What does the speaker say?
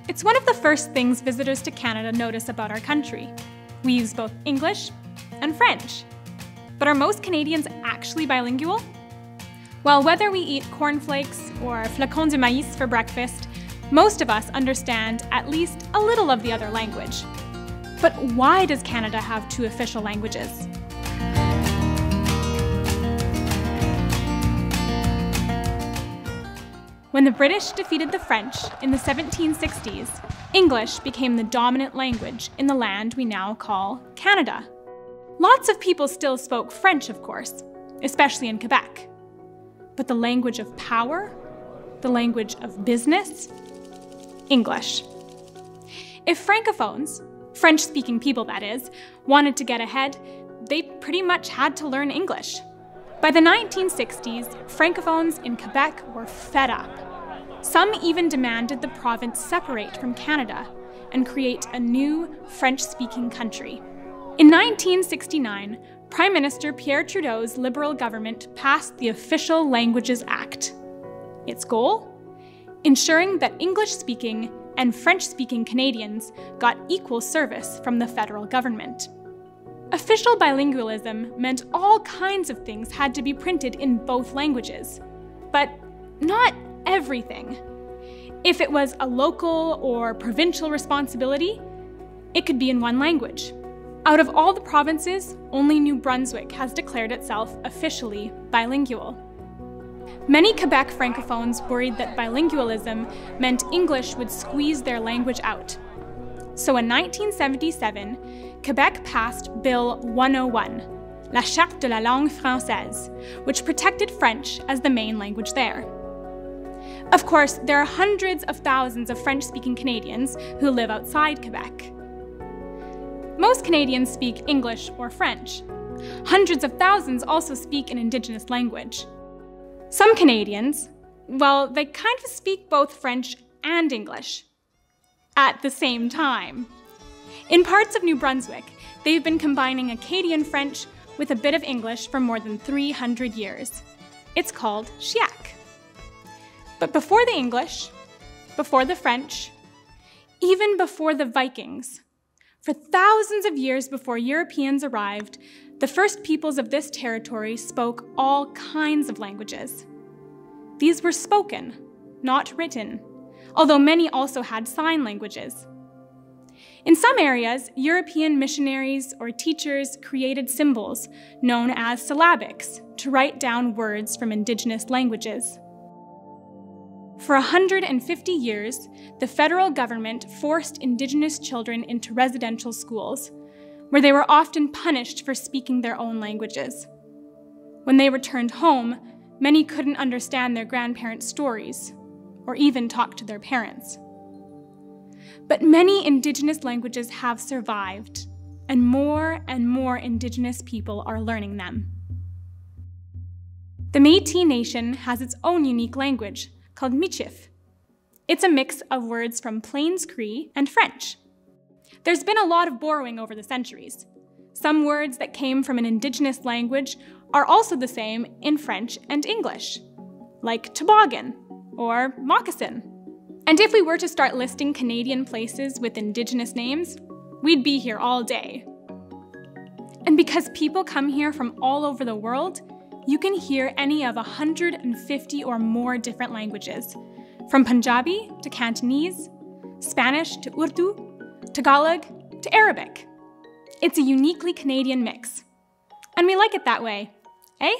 It's one of the first things visitors to Canada notice about our country. We use both English and French. But are most Canadians actually bilingual? Well, whether we eat cornflakes or flocons de maïs for breakfast, most of us understand at least a little of the other language. But why does Canada have two official languages? When the British defeated the French in the 1760s, English became the dominant language in the land we now call Canada. Lots of people still spoke French, of course, especially in Quebec. But the language of power, the language of business, English. If Francophones, French-speaking people that is, wanted to get ahead, they pretty much had to learn English. By the 1960s, Francophones in Quebec were fed up. Some even demanded the province separate from Canada and create a new French-speaking country. In 1969, Prime Minister Pierre Trudeau's Liberal government passed the Official Languages Act. Its goal? Ensuring that English-speaking and French-speaking Canadians got equal service from the federal government. Official bilingualism meant all kinds of things had to be printed in both languages, but not everything. If it was a local or provincial responsibility, it could be in one language. Out of all the provinces, only New Brunswick has declared itself officially bilingual. Many Quebec Francophones worried that bilingualism meant English would squeeze their language out. So in 1977, Quebec passed Bill 101, La Charte de la langue française, which protected French as the main language there. Of course, there are hundreds of thousands of French-speaking Canadians who live outside Quebec. Most Canadians speak English or French. Hundreds of thousands also speak an Indigenous language. Some Canadians, well, they kind of speak both French and English at the same time. In parts of New Brunswick, they've been combining Acadian French with a bit of English for more than 300 years. It's called Chiac. But before the English, before the French, even before the Vikings, for thousands of years before Europeans arrived, the first peoples of this territory spoke all kinds of languages. These were spoken, not written, although many also had sign languages. In some areas, European missionaries or teachers created symbols known as syllabics to write down words from Indigenous languages. For 150 years, the federal government forced Indigenous children into residential schools, where they were often punished for speaking their own languages. When they returned home, many couldn't understand their grandparents' stories, or even talk to their parents. But many Indigenous languages have survived, and more Indigenous people are learning them. The Métis Nation has its own unique language, called Michif. It's a mix of words from Plains Cree and French. There's been a lot of borrowing over the centuries. Some words that came from an Indigenous language are also the same in French and English, like toboggan or moccasin. And if we were to start listing Canadian places with Indigenous names, we'd be here all day. And because people come here from all over the world, you can hear any of 150 or more different languages, from Punjabi to Cantonese, Spanish to Urdu, Tagalog to Arabic. It's a uniquely Canadian mix. And we like it that way, eh?